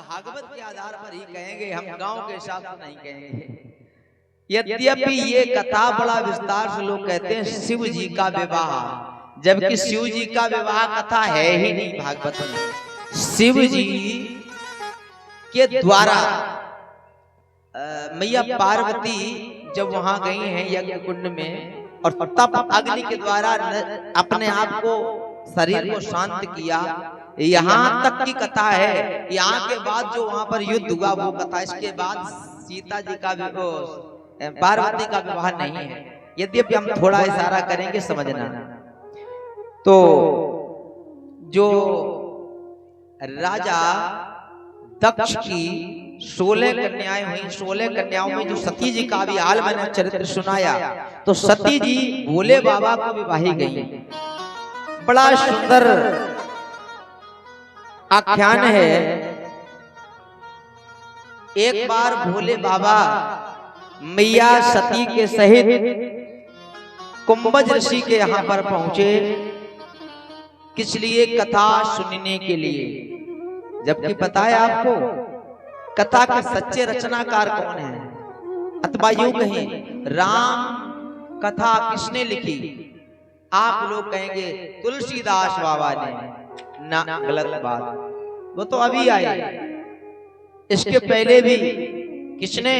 भागवत के आधार पर ही कहेंगे, हम गांव के हिसाब से नहीं कहेंगे। यद्यपि ये कथा बड़ा विस्तार से लोग कहते हैं शिव जी का विवाह, जबकि शिव जी का विवाह कथा है ही नहीं भागवत में। शिव जी के द्वारा मैया पार्वती जब वहां गई हैं यज्ञ कुंड में और तब अग्नि के द्वारा अपने आप को शरीर को शांत किया, यहाँ तक की कथा है। यहाँ के बाद जो वहां पर युद्ध हुआ वो कथा, इसके बाद सीता जी का पार्वती का विवाह नहीं है। यद्यपि हम थोड़ा इशारा करेंगे समझना। तो जो राजा दक्ष की 16 कन्याएं हुई, 16 कन्याओं में जो सती जी का भी हाल मैंने चरित्र सुनाया, तो सती जी भोले बाबा को विवाही गई। बड़ा सुंदर आख्यान है। एक बार भोले बाबा मैया सती के सहित कुंभज ऋषि के यहाँ पर पहुंचे, किस लिए? कथा सुनने के लिए। जबकि पता है आपको कथा के सच्चे रचनाकार कौन है? अथवा यूं कहें राम कथा किसने लिखी? आप लोग कहेंगे तुलसीदास बाबा ने। ना, गलत बात। वो तो अभी आए, इसके पहले भी किसने?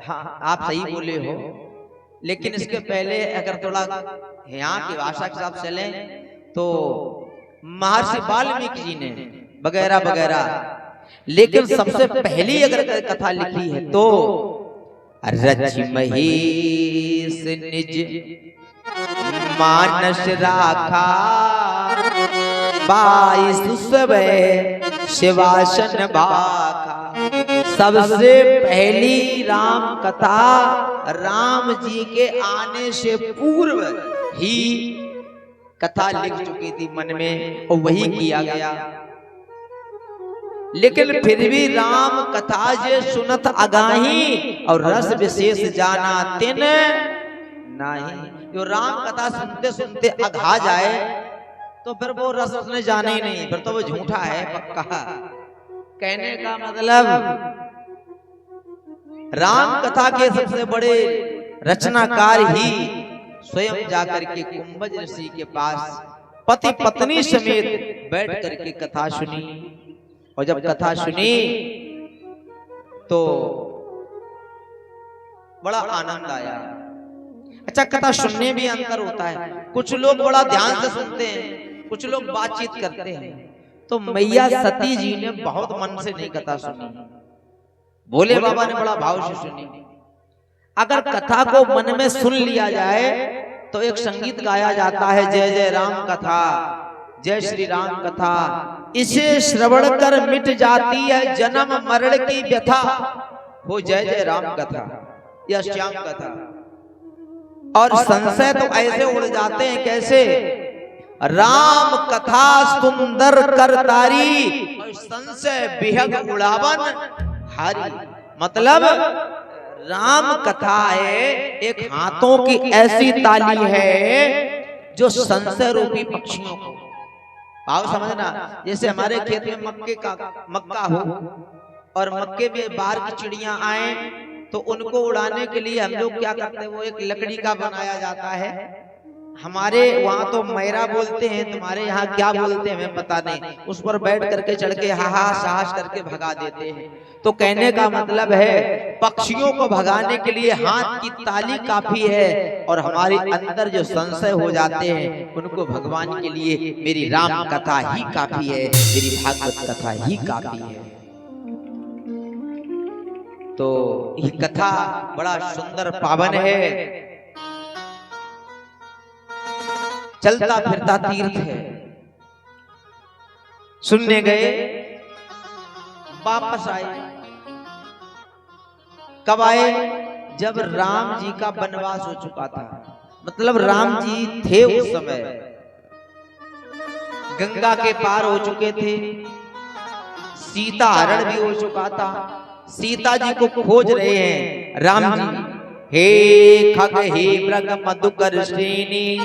हाँ, आप सही बोले हो, लेकिन इसके पहले अगर थोड़ा यहाँ की भाषा के हिसाब से लें तो महर्षि वाल्मीकि जी ने वगैरह वगैरह। लेकिन सबसे पहली अगर कथा लिखी है तो रचि महेश निज मानस राखा, 22 शिवासन भाखा। सबसे पहली राम कथा राम जी के आने से पूर्व ही कथा लिख चुकी थी मन में, और वही किया गया। लेकिन फिर भी राम कथा जे सुनत अगाही और रस विशेष जाना तिन नहीं। जो राम कथा सुनते सुनते अघा जाए तो फिर वो रस उसने जाने ही नहीं, फिर तो वो झूठा है पक्का। कहने का मतलब राम कथा के सबसे बड़े रचनाकार ही स्वयं जाकर के कुंभज ऋषि के पास पति पत्नी समेत बैठ करके कथा सुनी। और जब कथा सुनी तो बड़ा आनंद आया। अच्छा, कथा सुनने में अंतर होता है। कुछ लोग बड़ा ध्यान से सुनते हैं, कुछ लोग बातचीत करते हैं। तो मैया सती जी ने बहुत मन से नहीं कथा सुनी, भोले बाबा ने बड़ा भाव से सुनी। अगर कथा को मन में सुन लिया जाए तो एक संगीत गाया जाता है, जय जय राम कथा, जय श्री राम कथा। इसे श्रवण कर मिट जाती है जन्म मरण की व्यथा, हो जय जय राम कथा या श्याम कथा। और संशय तो ऐसे उड़ जाते हैं, कैसे? राम कथा सुंदर करतारी, संशय बिहग उड़ावन हारी। मतलब राम कथा है एक हाथों की ऐसी ताली है जो संशय रूपी पक्षियों को, आओ समझना, जैसे हमारे खेत में मक्का हो और मक्के में बाहर की चिड़ियां आए तो उनको उड़ाने के लिए हम लोग क्या करते हैं, वो एक लकड़ी का बनाया जाता है। हमारे वहां तो मैरा बोलते हैं, तुम्हारे यहाँ क्या बोलते हैं हमें पता नहीं। उस पर बैठ करके चढ़ के हा हा साहस करके भगा देते हैं। तो कहने का मतलब है पक्षियों को भगाने के लिए हाथ की ताली काफी है, और हमारे अंदर जो संशय हो जाते हैं उनको भगवान के लिए मेरी राम कथा ही काफी है, मेरी भागवत कथा ही काफी है। तो ये कथा बड़ा सुंदर पावन है, चलता फिरता तीर्थ है। सुनने गए, वापस आए। कब आए? जब राम जी का वनवास हो चुका था। मतलब राम जी थे उस समय, गंगा के पार हो चुके थे, सीता हरण भी हो चुका था। सीता जी को खोज रहे हैं राम जी। हे खग हे मृग मधुकर श्रेणी,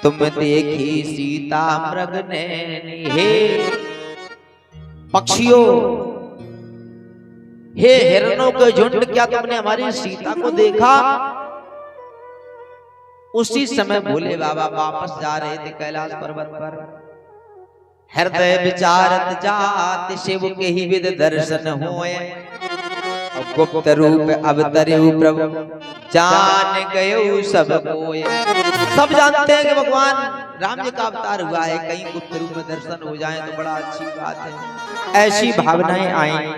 तुम देखी सीता मृग नैनी। हे पक्षियों, हे हिरणों के झुंड, क्या तुमने हमारी सीता को देखा? उसी समय भोले बाबा वापस जा रहे थे कैलाश पर्वत पर। हृदय विचारत जात शिव के ही विद दर्शन होए, गुप्त रूप अवतरऊ प्रभु जान गए सब कोय। सब जानते हैं कि भगवान राम जी का अवतार हुआ है, कहीं गुप्त रूप में दर्शन हो जाए तो बड़ा अच्छी बात है। ऐसी भावनाएं आई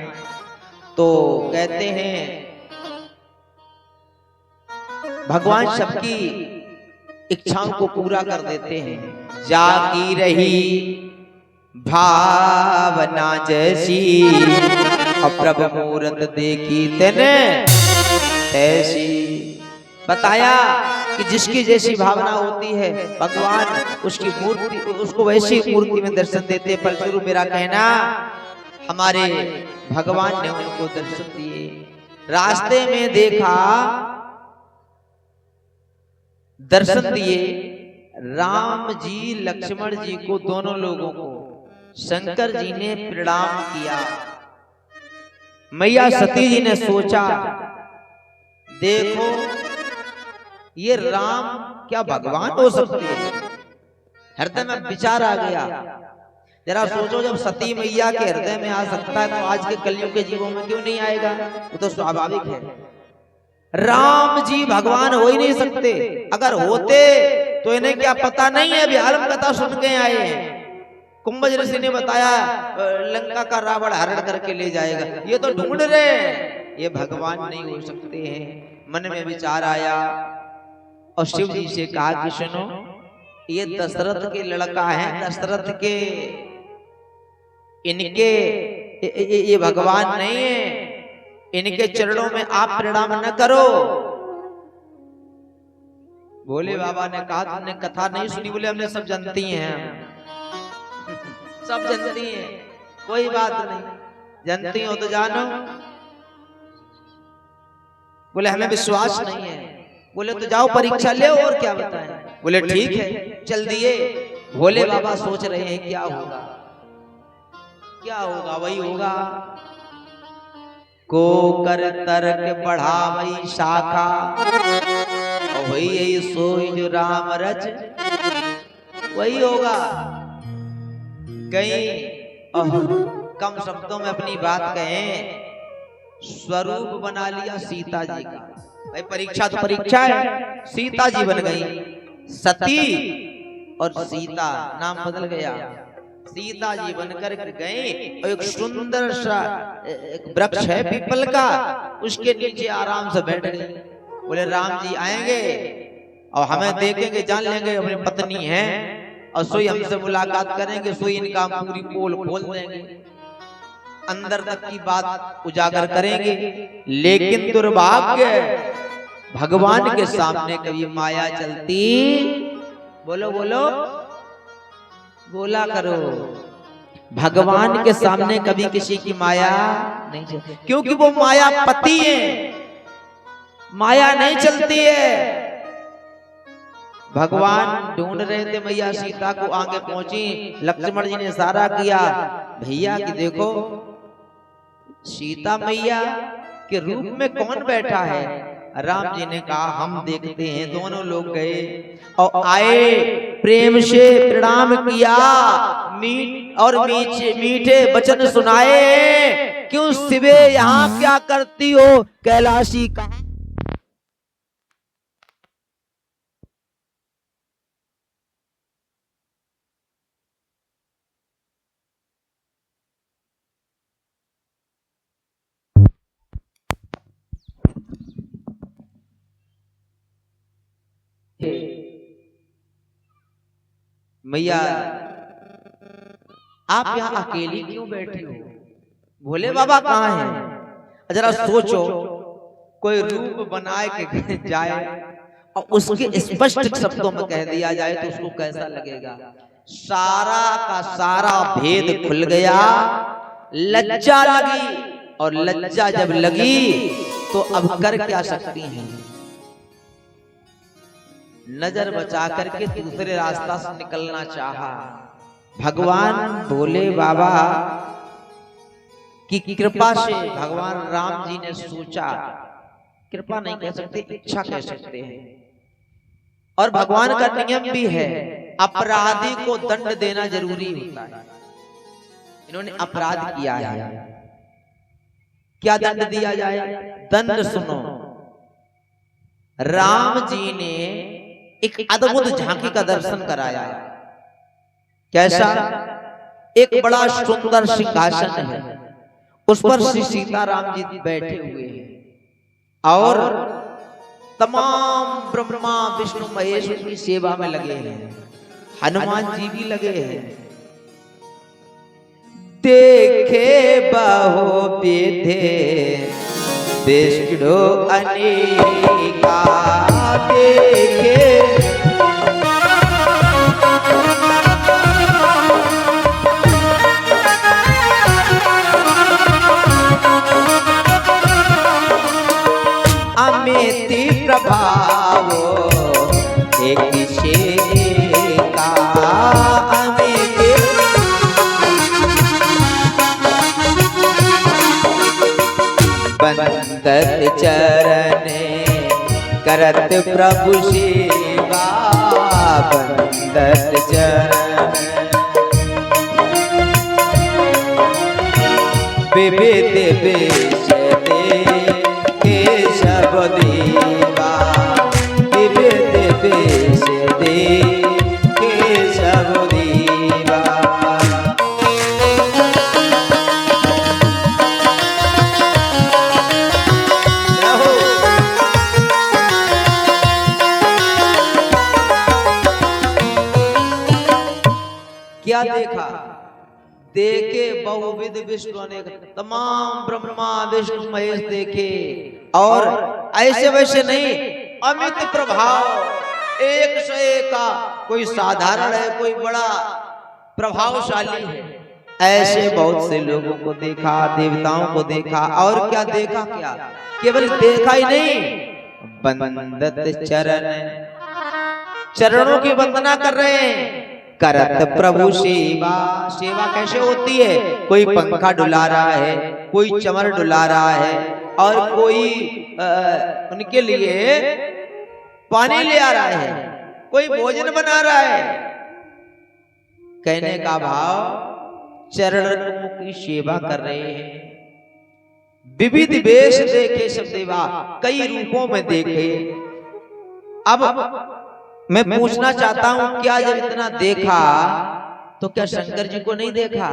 तो कहते हैं भगवान सबकी इच्छाओं को पूरा कर देते हैं। जागी रही भावना जैसी, प्रभु मूरत देखी तेने ऐसी। बताया कि जिसकी जैसी भावना होती है भगवान उसकी मूर्ति, उसको वैसी मूर्ति में दर्शन देते। फलस्वरूप मेरा कहना, हमारे भगवान ने उनको दर्शन दिए। रास्ते में देखा, दर्शन दिए राम जी लक्ष्मण जी को, दोनों लोगों को शंकर जी ने प्रणाम किया। मैया सती जी ने सोचा, देखो ये राम क्या भगवान हो सकते हैं? हृदय में विचार आ गया। जरा सोचो, जब सती मैया के हृदय में आ सकता है तो आज के कलयुग के जीवों में क्यों नहीं आएगा? वो तो स्वाभाविक है। राम जी भगवान हो ही नहीं सकते। अगर होते तो इन्हें क्या पता नहीं है? बिहार में कथा सुन के आए हैं। कुंभज ऋषि ने बताया लंका का रावण हरण करके ले जाएगा, ये तो ढूंढ रहे हैं, ये भगवान नहीं हो सकते हैं। मन में विचार आया और शिव जी से कहा कि सुनो, ये दशरथ के लड़का है, दशरथ के, इनके ये भगवान नहीं है, इनके चरणों में आप प्रणाम न करो। भोले बाबा ने कहा, तुमने कथा नहीं सुनी? बोले हमने सब जानती हैं, सब जानती हैं, कोई बात नहीं, जानती हो तो जानो। बोले हमें विश्वास नहीं है। बोले तो जाओ परीक्षा ले और क्या बताएं। बोले ठीक है, चल दिए। भोले बाबा सोच रहे हैं क्या होगा, क्या होगा? वही होगा, को कर तर्क बढ़ावई शाखा, वही यही सोई जो राम रच, वही होगा। कहीं कम शब्दों में अपनी बात कहें, स्वरूप बना लिया सीता जी का। भाई परीक्षा तो परीक्षा है, सीता जी बन गई सती और सीता नाम बदल गया, सीता जी बनकर गए। और एक सुंदर सा एक वृक्ष है पीपल का, उसके नीचे आराम से बैठ गए। बोले राम जी आएंगे और हमें देखेंगे, जान लेंगे अपनी पत्नी है, और सोई हमसे मुलाकात करेंगे, सोई इनका पूरी पोल खोल देंगे, अंदर तक की बात उजागर करेंगे। लेकिन दुर्भाग्य, भगवान के सामने कभी माया चलती, बोलो बोलो बोला करो, भगवान के सामने कभी किसी की माया नहीं चलती, क्योंकि वो माया पति है, माया नहीं चलती है। भगवान ढूंढ रहे थे मैया सीता को, आगे पहुंची, लक्ष्मण जी ने इशारा किया भैया कि देखो सीता मैया के रूप में कौन बैठा है? राम जी ने कहा हम देखते हैं। दोनों लोग गए और आए, प्रेम से प्रणाम किया, और मीठे वचन सुनाए। क्यों शिवे यहाँ क्या करती हो कैलाशी का? मैया आप यहाँ अकेली क्यों बैठी हो? भोले बाबा कहाँ हैं? जरा सोचो, कोई रूप बनाए के जाए और उसके स्पष्ट शब्दों में कह दिया जाए तो उसको कैसा लगेगा? सारा का सारा भेद खुल गया, लज्जा लगी, और लज्जा जब लगी तो अब कर क्या सकती हैं? नजर बचा करके दूसरे रास्ता से निकलना चाहा। भगवान भोले बाबा कि कृपा से भगवान राम जी ने सोचा, कृपा नहीं कह सकते, इच्छा कह सकते हैं, और भगवान का नियम भी है, अपराधी को दंड देना जरूरी होता है। इन्होंने अपराध किया है, क्या दंड दिया जाए? दंड सुनो, राम जी ने एक अद्भुत झांकी का दर्शन कराया। कैसा? एक बड़ा सुंदर सिंहासन है, उस पर श्री सीताराम जी बैठे हुए हैं और तमाम ब्रह्मा विष्णु महेश की सेवा में लगे हैं, हनुमान जी भी लगे हैं। देखे बहु विधे विष्णु अनेका, देखे अमिति प्रभाव एक का, अमिति बंदत चरण करत प्रभु सेवा, बंदत चरण विविध वेश देखे सब देवा, विविध वेश देखे सब देवा। क्या देखा? देखे बहुविध विष्णु अनेक, तमाम ब्रह्मा विष्णु महेश देखे, और ऐसे वैसे नहीं, अमित प्रभाव, एक से एक का, कोई साधारण है, कोई बड़ा प्रभावशाली है, ऐसे बहुत से लोगों को देखा, देवताओं को देखा, और क्या देखा? क्या केवल देखा ही नहीं, बंदत चरण, चरणों की वंदना कर रहे हैं, करत प्रभु सेवा। सेवा कैसे होती है? कोई पंखा डुला रहा है, कोई चमर डुला रहा है, और कोई उनके लिए पानी ले आ रहा है, कोई भोजन बना रहा है। कहने का भाव, चरणों की सेवा कर रहे हैं। विविध वेश देखे सब देवा, कई रूपों में देखे। अब मैं पूछना चाहता हूं, क्या जब इतना देखा तो क्या शंकर जी को नहीं देखा?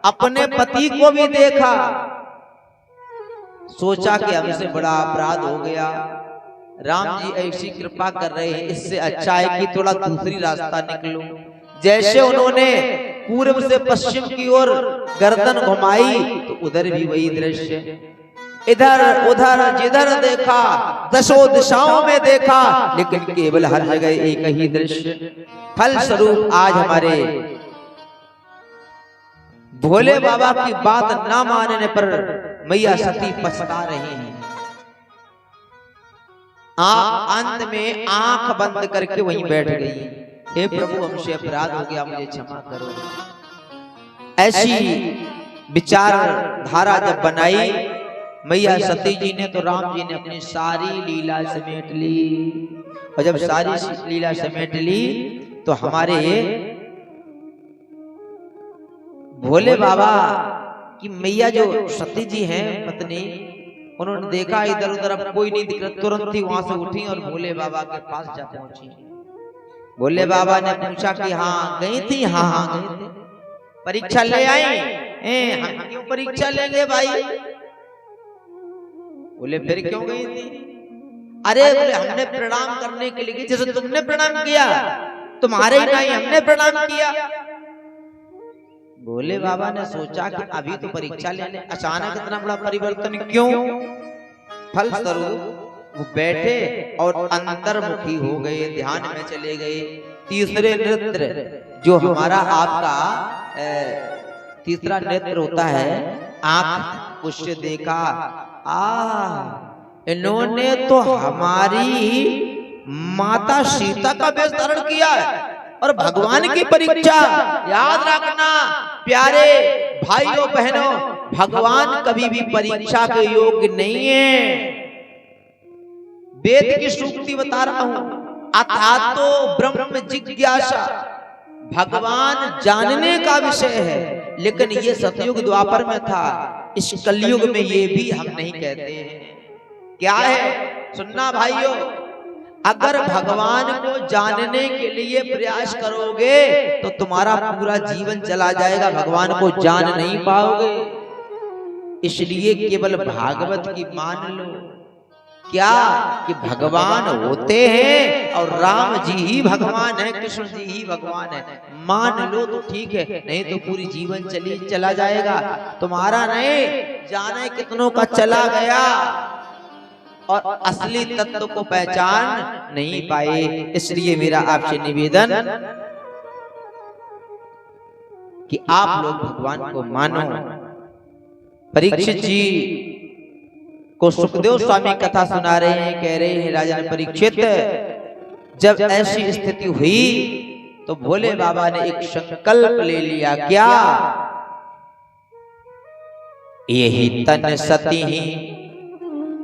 अपने पति को भी देखा। सोचा कि हमसे बड़ा अपराध हो गया, राम जी ऐसी कृपा कर रहे हैं, इससे अच्छा है कि थोड़ा दूसरी रास्ता निकलो। जैसे उन्होंने पूर्व से पश्चिम की ओर गर्दन घुमाई तो उधर भी वही दृश्य, इधर उधर जिधर देखा, दसों दिशाओं में देखा, लेकिन केवल हर जगह एक ही दृश्य। फल स्वरूप आज हमारे भोले बाबा की बात ना मानने पर मैया सती पछता रही हैं। अंत में आंख बंद करके वहीं बैठ गई, हे प्रभु हमसे अपराध हो गया, मुझे क्षमा करो। ऐसी विचार धारा जब बनाई मैया सती जी ने, तो राम जी ने अपनी सारी लीला समेट ली, और जब सारी लीला समेट ली तो हमारे भोले बाबा की मैया जो सती जी हैं पत्नी, उन्होंने देखा इधर उधर अब कोई नहीं दिख रहा, तुरंत ही वहां से उठी और भोले बाबा के पास जा पहुंची। भोले बाबा ने पूछा कि हाँ गई थी? हाँ हाँ गई थी। परीक्षा ले आई? हम क्यों परीक्षा लेंगे भाई? बोले फिर क्यों गई थी? अरे बोले हमने प्रणाम करने के लिए, जैसे तुमने प्रणाम किया, तुम्हारे ही नहीं हमने प्रणाम किया। भोले बाबा ने सोचा कि अभी तो परीक्षा लेने, अचानक इतना बड़ा परिवर्तन क्यों? फल स्वरूप वो बैठे और अंतर्मुखी हो गए, ध्यान में चले गए। तीसरे नेत्र जो हमारा आपका तीसरा नेत्र होता है, आंख, उससे देखा, इन्होंने तो हमारी माता सीता का वेश धारण किया है और भगवान की परीक्षा। याद रखना प्यारे भाइयों बहनों, भगवान कभी भी परीक्षा के योग्य नहीं है। वेद की सूक्ति बता रहा हूं, अथातो ब्रह्म जिज्ञासा, भगवान जानने का विषय है। लेकिन ये सतयुग द्वापर में था, इस कलयुग में ये भी हम नहीं कहते हैं। क्या है? सुनना भाइयों, अगर भगवान को जानने के लिए प्रयास करोगे तो तुम्हारा पूरा जीवन चला जाएगा, भगवान को जान नहीं पाओगे। इसलिए केवल भागवत की मान लो। क्या कि भगवान होते हैं और राम जी ही भगवान है, कृष्ण जी ही भगवान है, मान लो तो ठीक है, नहीं तो पूरी जीवन चला जाएगा तुम्हारा। नहीं जाने कितनों का चला गया और असली तत्व को पहचान नहीं पाए। इसलिए मेरा आपसे निवेदन कि आप लोग भगवान को मानो। परीक्षित जी को सुखदेव स्वामी कथा सुना रहे हैं, कह रहे हैं राजन परीक्षित, जब ऐसी स्थिति हुई तो भोले बाबा ने एक संकल्प ले लिया। क्या? यही तन सती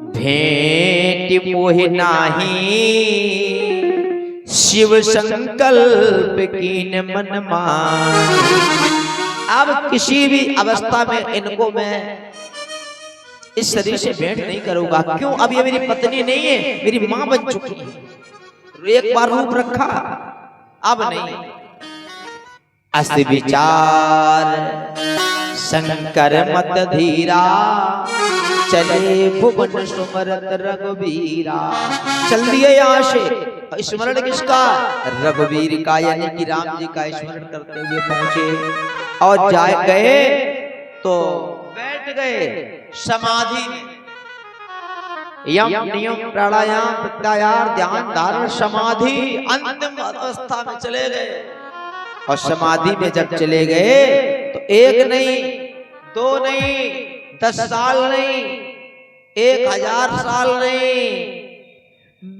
भेंट मोहि नाही, शिव संकल्प कीन मन मान। अब किसी भी अवस्था में इनको मैं इस शरीर से भेंट नहीं करूंगा। क्यों? अब ये मेरी पत्नी नहीं है, मेरी मां बन चुकी है। एक बार रूप रखा, अब नहीं। अस्त विचार शंकर मत धीरा, चले भुवन सुमरत रघुवीरा। चल दिए यहाँ से। स्मरण किसका? रघुवीर का, यानी कि राम जी का स्मरण करते हुए पहुंचे और जाए गए तो बैठ गए समाधि में। यम नियम प्राणायाम प्रत्याहार ध्यान धारण समाधि अंतिम अवस्था में चले गए। और समाधि में जब चले गए तो एक नहीं, दो नहीं, 10 साल नहीं, 1000 साल नहीं,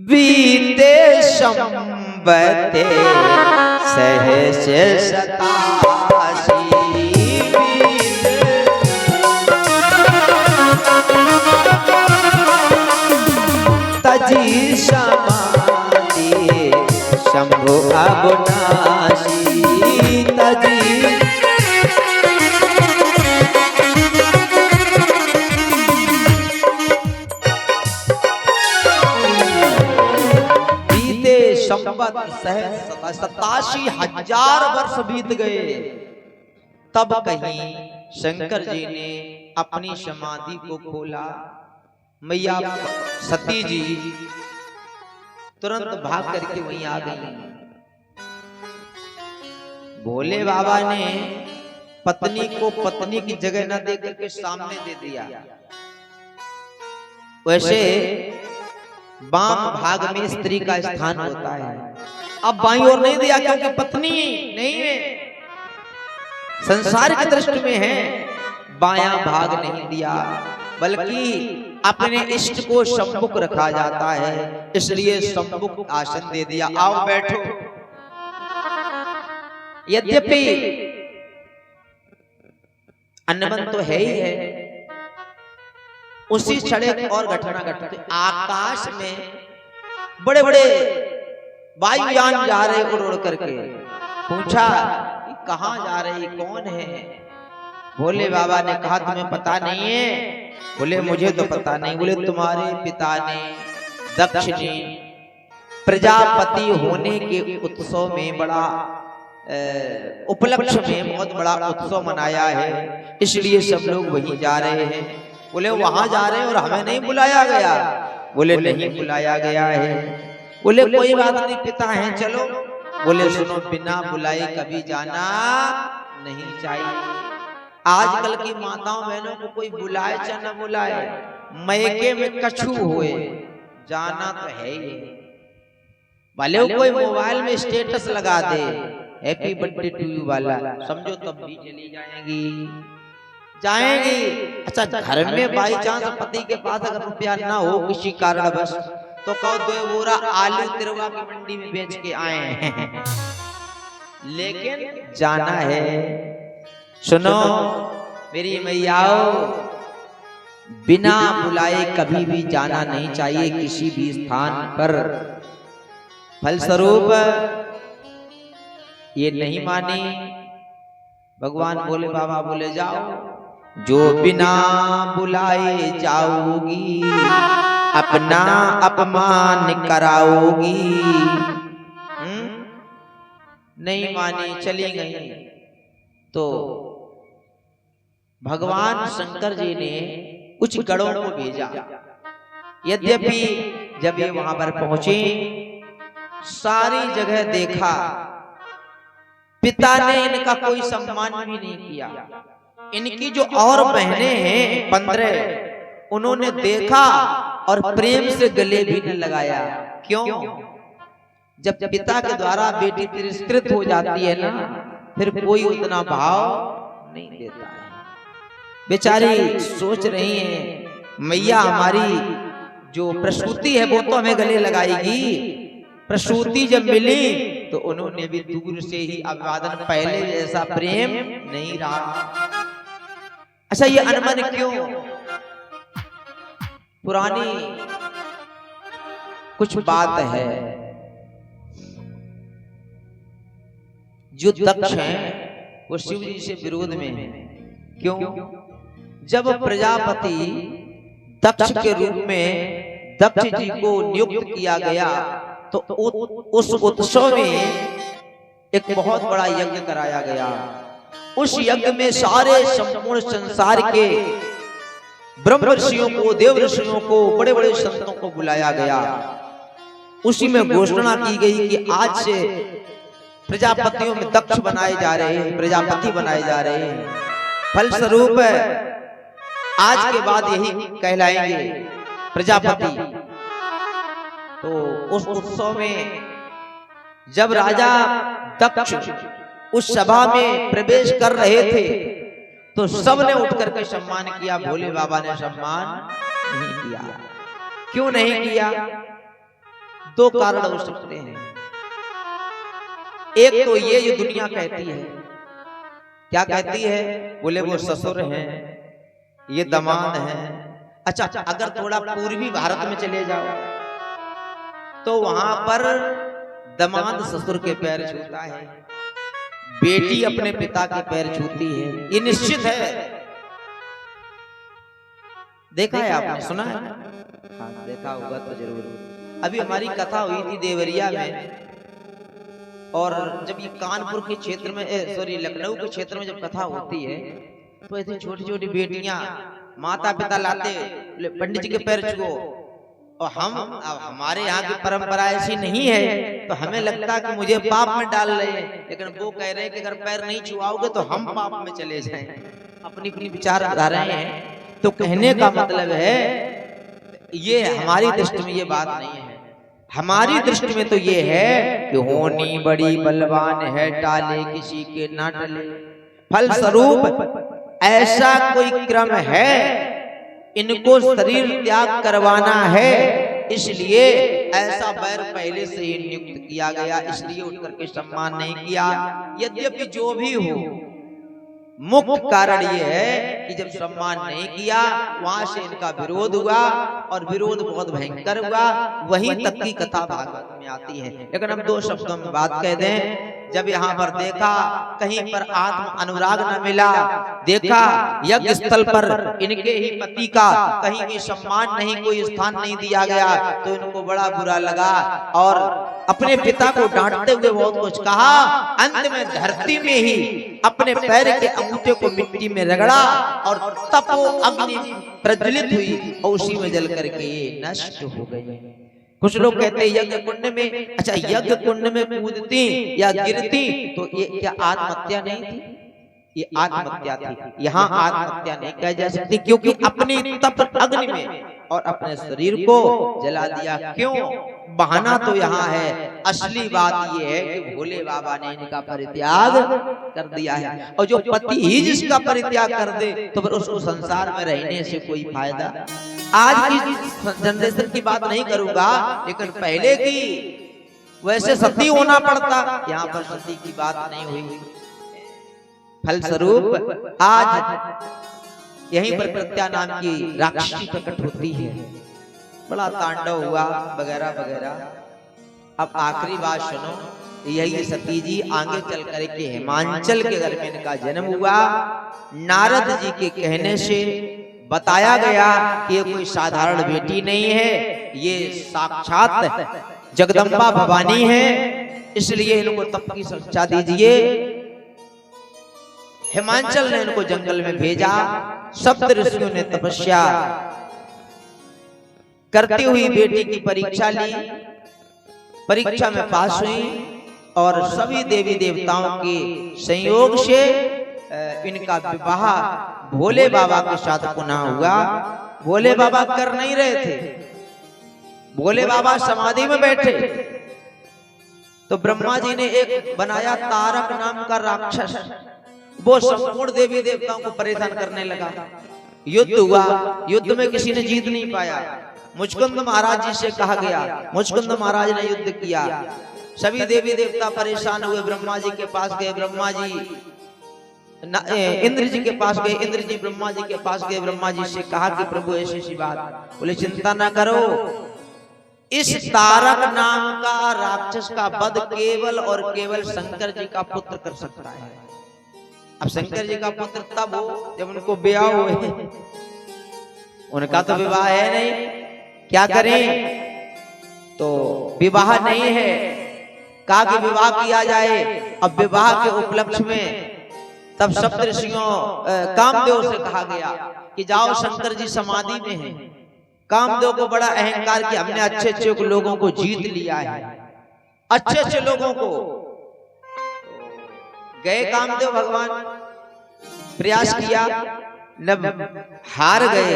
बीते संबते सहस सतासी। तजी समाधि शंभु अविनाशी, तजी बीते संबत 87,000 वर्ष बीत गए। तब कहीं शंकर जी ने अपनी समाधि को खोला। मैया सती जी तुरंत भाग करके वहीं आ गई। भोले बाबा ने पत्नी को पत्नी की जगह न देकर के सामने दे दिया। वैसे बाम भाग में स्त्री का स्थान होता है, अब बाईं ओर नहीं दिया क्योंकि पत्नी नहीं है, संसार की दृष्टि में है। बायां भाग नहीं दिया, बल्कि अपने इष्ट को सम्मुख रखा जाता है, इसलिए सम्मुख आसन दे दिया। आओ बैठो। यद्यपि अन्नबन तो है ही है, उसी क्षण एक और घटना घटती। आकाश में बड़े बड़े वायुयान जा रहे उड़ उड़ करके। पूछा कहां जा रही, कौन है? भोले बाबा ने कहा तुम्हें पता नहीं है? बोले मुझे तो पता नहीं। बोले तुम्हारे पिता ने दक्ष ने प्रजापति होने के उत्सव में बड़ा उपलक्ष्य में बहुत बड़ा उत्सव मनाया है, इसलिए सब लोग वहीं जा रहे हैं। बोले वहां जा रहे हैं और हमें नहीं बुलाया गया? बोले नहीं बुलाया गया है। बोले कोई बात नहीं, पिता हैं चलो। बोले सुनो, बिना बुलाए कभी जाना नहीं चाहिए। आजकल की माताओं बहनों को कोई बुलाए चाहे न बुलाए, मैके में कछु हुए जाना तो है ही। भले कोई मोबाइल में स्टेटस लगा दे हैप्पी बर्थडे टू यू वाला, समझो तब भी चली जाएंगी। अच्छा, घर में बाई चांस पति के पास अगर रुपया ना हो किसी कारण बस, तो कहो 2 बोरा आलू तिरवा की मंडी में बेच के आए हैं, लेकिन जाना है। सुनो मेरी मैयाओ, बिना बुलाए कभी भी जाना नहीं चाहिए किसी भी स्थान पर। फलस्वरूप ये नहीं मानी। भगवान बोले, बाबा बोले, जाओ, जो बिना बुलाए जाओगी अपना अपमान कराओगी। नहीं मानी, चली गई। तो भगवान शंकर जी ने कुछ गणों को भेजा। यद्यपि जब ये वहां पर पहुंचे, सारी जगह देखा, पिता ने इनका कोई सम्मान भी नहीं किया। इनकी जो और बहनें हैं 15, उन्होंने देखा और प्रेम से गले भी न लगाया। क्यों? जब पिता के द्वारा बेटी तिरस्कृत हो जाती है ना, फिर कोई उतना भाव नहीं देता है। बेचारी सोच रही हैं, मैया हमारी जो प्रसूति है वो तो हमें गले लगाएगी। प्रसूति जब मिली तो उन्होंने भी दूर से ही अभिवादन, पहले जैसा प्रेम नहीं रहा। अच्छा, ये अनमन क्यों? पुरानी कुछ बात है। जो दक्ष हैं वो शिव जी से विरोध में है। क्यों? जब प्रजापति दक्ष के रूप में दक्ष जी को नियुक्त किया गया, तो उस उत्सव में एक बहुत बड़ा यज्ञ कराया गया। उस यज्ञ में सारे संपूर्ण संसार के ब्रह्म ऋषियों को, देव ऋषियों को, बड़े बड़े संतों को बुलाया गया। उसी में घोषणा की गई कि आज से प्रजापतियों में दक्ष बनाए जा रहे हैं, प्रजापति बनाए जा रहे हैं। फलस्वरूप आज के बाद यही कहलाएंगे प्रजापति। तो उस उत्सव में जब राजा दक्ष उस सभा में प्रवेश कर रहे थे, तो सबने उठ करके सम्मान किया। भोले बाबा ने सम्मान नहीं किया। क्यों नहीं किया? दो कारण हो सकते हैं। एक तो ये जो दुनिया कहती है, क्या कहती है? बोले वो ससुर हैं, ये दामाद हैं। अच्छा, अगर थोड़ा पूर्वी भारत में चले जाओ तो वहां पर दामाद ससुर के पैर छूता है, बेटी अपने पिता के पैर छूती है। ये निश्चित है। देखा है आपने, सुना है? हाँ, देखा होगा तो जरूर। अभी हमारी कथा हुई थी देवरिया में, और जब ये कानपुर के क्षेत्र में, सॉरी लखनऊ के क्षेत्र में जब कथा होती है, तो ऐसी छोटी छोटी बेटियां माता पिता लाते, पंडित जी के पैर छुओ। और अब हमारे यहाँ की परंपरा ऐसी नहीं है, तो हमें लगता है कि मुझे पाप में डाल रहे हैं। लेकिन वो कह रहे हैं कि अगर पैर नहीं छुआओगे तो हम पाप में चले जाएं। अपनी अपनी विचारधाराएं हैं। तो कहने का मतलब है, ये हमारी दृष्टि में ये बात नहीं है। हमारी दृष्टि में तो ये है कि होनी बड़ी बलवान है, टाले किसी के ना टले। फलस्वरूप ऐसा कोई क्रम है, इनको शरीर त्याग करवाना है, इसलिए ऐसा बैर पहले से ही नियुक्त किया गया, इसलिए उठ करके सम्मान नहीं किया। यद्यपि जो भी हो, मुख्य कारण ये है कि जब सम्मान नहीं किया, वहां से इनका विरोध हुआ, और विरोध बहुत भयंकर हुआ। वहीं तक की कथा भागवत में आती है। लेकिन हम दो शब्दों में बात कह दें। जब यहाँ पर देखा कहीं पर आत्म अनुराग न मिला, देखा यज्ञ स्थल पर इनके ही पति का कहीं भी सम्मान नहीं, कोई स्थान नहीं दिया गया, तो इनको बड़ा बुरा लगा और अपने पिता को डांटते हुए बहुत कुछ कहा। अंत में धरती में ही अपने पैर के अंगूठे को मिट्टी में रगड़ा और तपो अग्नि प्रज्वलित हुई और उसी में जल करके ये नष्ट हो गई। कुछ लोग कहते हैं यज्ञ कुंड में, अच्छा यज्ञ कुंड में कूदती या गिरती तो ये क्या आत्महत्या नहीं थी? ये आत्महत्या थी। यहाँ आत्महत्या नहीं कही जा सकती, क्योंकि अपनी तप अग्नि में और अपने शरीर को जला दिया। क्यों? बहाना तो यहाँ है, असली बात ये है कि भोले बाबा ने इनका परित्याग कर दिया है। और जो पति ही जिसका परित्याग कर दे तो फिर उसको संसार में रहने से कोई फायदा। आज की जनरेशन की बात नहीं करूंगा, लेकिन पहले की वैसे सती होना पड़ता, यहाँ पर सती की बात नहीं हुई। फलस्वरूप आज यहीं पर प्रत्या नाम की राक्षसी प्रकट होती है। बड़ा तांडव हुआ वगैरह वगैरह। अब आखिरी बात सुनो, यही सती जी आगे चल करके हिमांचल के घर में इनका जन्म हुआ। नारद जी के कहने से बताया गया कि ये कोई साधारण बेटी नहीं है, ये साक्षात जगदम्बा भवानी है, इसलिए इनको तप की शिक्षा दीजिए। हिमांचल ने इनको जंगल में भेजा। सप्त ऋषियों ने तपस्या करती हुई बेटी की परीक्षा ली। परीक्षा में पास हुई और सभी देवी देवताओं के संयोग से इनका विवाह भोले बाबा के साथ पुनः हुआ। भोले बाबा कर नहीं रहे थे, भोले बाबा समाधि में बैठे, तो ब्रह्मा जी ने एक बनाया तारक नाम का राक्षस, वो संपूर्ण देवी देवताओं को परेशान करने लगा। युद्ध हुआ, युद्ध में किसी ने जीत नहीं पाया। मुचकुंद महाराज जी से कहा गया, मुचकुंद महाराज ने युद्ध किया। सभी देवी देवता परेशान हुए, ब्रह्मा जी के पास गए, ब्रह्मा जी इंद्र जी के पास गए, इंद्र जी ब्रह्मा जी के पास गए। ब्रह्मा जी से कहा कि प्रभु ऐसी सी बात, बोले चिंता ना करो, इस तारक नाम का राक्षस का वध केवल और केवल शंकर जी का पुत्र कर सकता है। अब शंकर जी का पुत्र तब हो जब उनको ब्याह हुए, उनका तो विवाह है नहीं, क्या करें? तो विवाह नहीं है, कहा कि विवाह किया जाए। अब विवाह के उपलक्ष्य में तब सप्त ऋषियों कामदेव से कहा गया कि जाओ, शंकर जी समाधि में हैं। कामदेव को बड़ा अहंकार कि हमने अच्छे अच्छे लोगों को जीत लिया है, अच्छे अच्छे लोगों को। गए कामदेव भगवान, प्रयास किया, हार गए।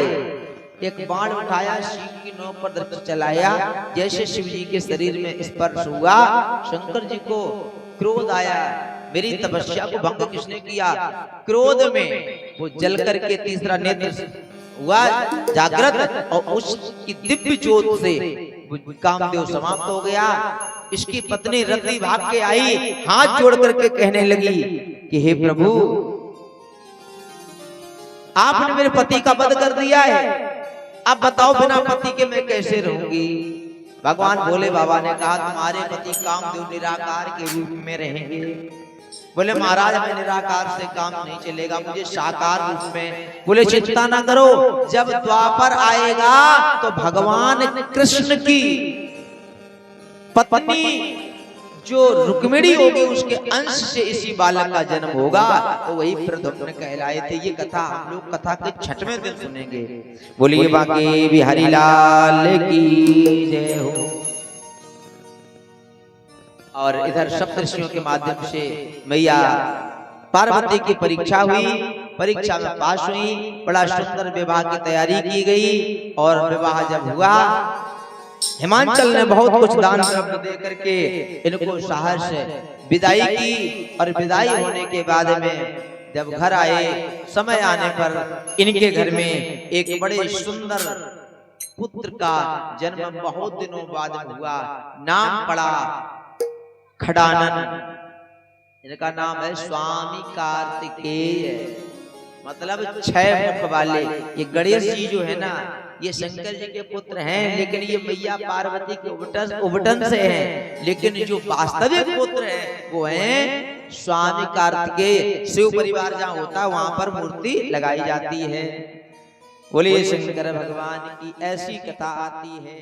एक बाण उठाया, शिव की नोक पर दृष्टि चलाया, जैसे शिव जी के शरीर में स्पर्श हुआ, शंकर जी को क्रोध आया। मेरी तपस्या को भंग किसने किया? क्रोध में वो जल करके तीसरा नेत्र हुआ जागृत और उसकी दिव्य ज्योत से कामदेव समाप्त हो गया। इसकी पत्नी रति भाग के आई, हाथ जोड़ करके कहने लगी कि हे प्रभु, आपने मेरे पति का वध कर दिया है, अब बताओ बिना पति के मैं कैसे रहूंगी? भगवान भोले बाबा ने कहा तुम्हारे पति कामदेव निराकार के रूप में रहेंगे। बोले महाराज मैं निराकार से काम नहीं चलेगा, मुझे साकार रूप में। बोले चिंता ना करो, जब द्वापर आएगा तो भगवान कृष्ण की पत्नी जो रुक्मिणी होगी उसके अंश से इसी बालक का जन्म होगा, तो वही प्रद्युम्न कहलाए थे। ये कथा हम लोग कथा के 6वें दिन सुनेंगे। बोलिए बांके बिहारी लाल की जय हो। और इधर सप्तऋषियों के माध्यम से मैया पार्वती की परीक्षा हुई, परीक्षा में पास हुई, बड़ा सुंदर विवाह की तैयारी की गई। और विवाह जब हुआ, हिमांचल ने बहुत कुछ दान द्रव्य दे करके इनको शहर से विदाई की। और विदाई होने के बाद में जब घर आए, समय आने पर इनके घर में एक बड़े सुंदर पुत्र का जन्म बहुत दिनों बाद हुआ। नाम पड़ा खडानन। इनका नाम है स्वामी कार्तिकेय, मतलब 6 मुख वाले। ये गणेश जी जो है ना, ये शंकर जी के पुत्र हैं, लेकिन ये मैया पार्वती के उबटन से हैं। लेकिन जो वास्तविक पुत्र हैं वो हैं स्वामी कार्तिकेय। शिव परिवार जहाँ होता है वहां पर मूर्ति लगाई जाती है। बोलिए शंकर भगवान की ऐसी कथा आती है।